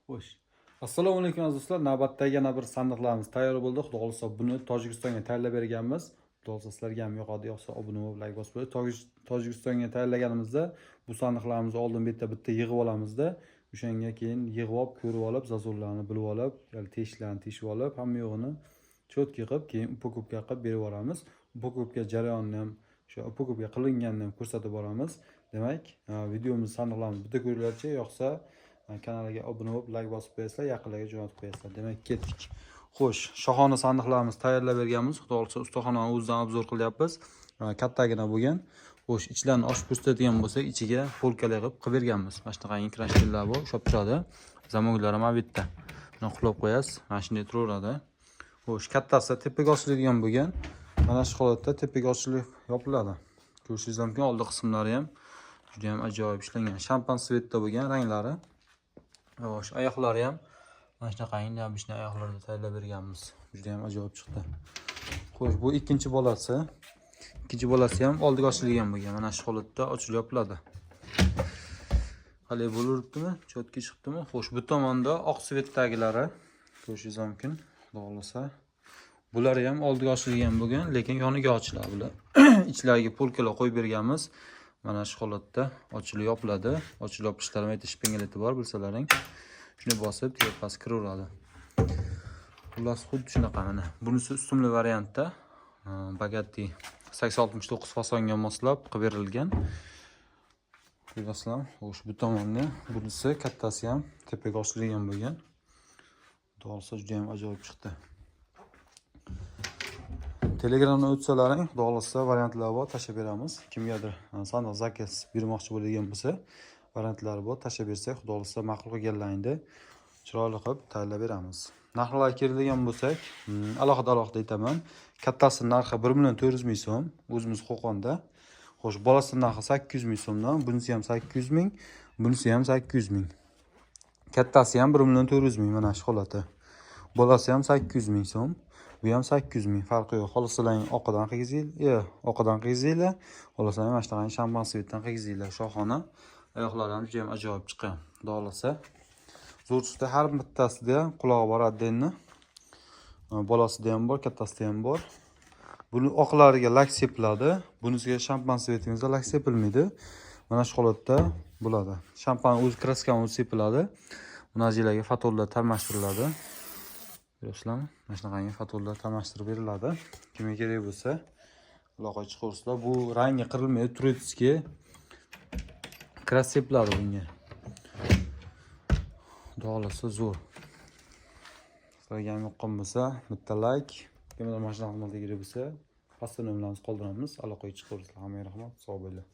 Xo'sh. Assalomu alaykum aziz do'stlar. Navbatdagi yana bir sandiqlarimiz tayyor bo'ldi. Xudo xolisa buni Tojikistonga tayyorlab berganmiz. Xudo xolisa sizlarga ham yoqadi, yoqsa obuna bo'lib, like bosib qo'ying. Tojikistonga tayyorlaganimizda bu sandiqlarimizni oldin bitta yig'ib olamizda. O'shanga keyin yig'ib olib, ko'rib olib, zazurlarni bilib olib, teshiklarni teshib olib, hamma yo'g'ini cho'tki qilib, keyin upakopka qilib berib yuboramiz. Upakopka jarayonini ham, o'sha upakopka qilinganini ham ko'rsatib boramiz. Demak, videomiz sandiqlarimiz bitta ko'ringlarchi, yoqsa kanaliga obuna bo'lib, like bosib qo'yasizlar, yaqinlarga jo'natib qo'yasizlar. Demak, ketdik. Xo'sh, shohona sandiqlarimizni tayyorlab berganmiz. Xudo xolisa ustaxonani o'zidan obzor qilyapmiz. Kattagina bo'lgan. Xo'sh, ichlarini ochib ko'rsatadigan bo'lsak, ichiga polkalar qilib berganmiz. Mana shunaqa krashkinlar bor, ushlab turadi. Zamonklar ham bu yerda. Buni qulab qo'yasiz, mana shunday turaveradi. Xo'sh, kattasi tepaga ochiladigan bo'lgan. Mana shu holatda tepaga ochilib yopiladi. Ko'rishingiz mumkin, oldi qismlari ham juda ham ajoyib ishlangan. Shampan svetda bo'lgan ranglari. Xo'sh, oyoqlari ham mana shunaqa neobычный oyoqlarda tayyorlab berganmiz. Juda ham ajoyib chiqdi. Xo'sh, bu ikkinchi bolasi. Ikkinchi bolasi ham oldiga ochilgan bo'lgan. Mana shu holatda ochilib yopiladi. Qalay bo'libdimi? Cho'tki chiqdimi? Xo'sh, bu tomonda oq svetdagilari ko'rishingiz mumkin. Xudo xolisa. Bular ham oldiga ochilgan bo'lgan, lekin yoniga ochiladi bular. Ichlariga polkalar qo'yib berganmiz. Mana shu holatda ochilib yopiladi. Ochilib yopishlari aytish pengaleti bor, bilsalaring. Shuni bosib, tepasi kiraveradi. Xullas, xuddi shunaqa mana. Bunisi ustumli variantda. Bagatti 869 fasonga moslab qilib berilgan. Ko'rasizlar. Xo'sh, bu tomonni bunisi kattasi ham tepaga ochilgan bo'lgan. Xudo xolisa juda ham ajoyib chiqdi. Telegramdan o'tsalaring, xudo xolisa variantlar bor, tashlab beramiz. Kimgadir sandiq zakaz bermoqchi bo'ladigan bo'lsa, variantlari bor, tashlab bersak, xudo xolisa ma'qul qilganlaringda chiroyli qilib tayyorlab beramiz. Narxlarga keladigan bo'lsak, alohida aytaman. Kattasi narxi 1.400.000 so'm, o'zimiz Qo'qonda. Xo'sh, bolasi narxi 800.000 so'mdan, bunisi ham 800.000, bunisi ham 800.000. Kattasi ham 1.400.000 mana shu holati. Bolasi ham 800.000 so'm. Bu ham 800.000, farqi yo'q. Xohlasalang oqidan qilgizinglar, oqidan qilgizinglar. Xohlasalang mana shunaqa shampan svetdan qilgizinglar. Shohona. Oyoqlari ham juda ham ajoyib chiqqan. Xudo xolisa. Zo'r chiqdi. Har bittasida qulog'i bor addenni. Bolasida ham bor, kattasida ham bor. Buni oqlariga lak sepiladi. Bunisiga shampan svetimizda lak sepilmaydi. Mana shu holatda bo'ladi. Shampan o'z kraskani o'zi sepiladi. Bunajilarga fatollar tarmashtiriladi. Ko'rasizlarmi? Mana shunaqangi fatollar tarmashtirib beriladi. Kimga kerak bo'lsa, aloqa chiqarsizlar. Bu rangi qirilmaydi, turetskiy kras sepiladi bunga. Xudo xolisa zo'r. Sizlarga ham yoqqan bo'lsa, bitta like, kimga mana shunaqa xizmatlar kerak bo'lsa, pastda nomerlarimizni qoldiramiz. Aloqaga chiqarsizlar. Hammaga rahmat, sog' bo'linglar.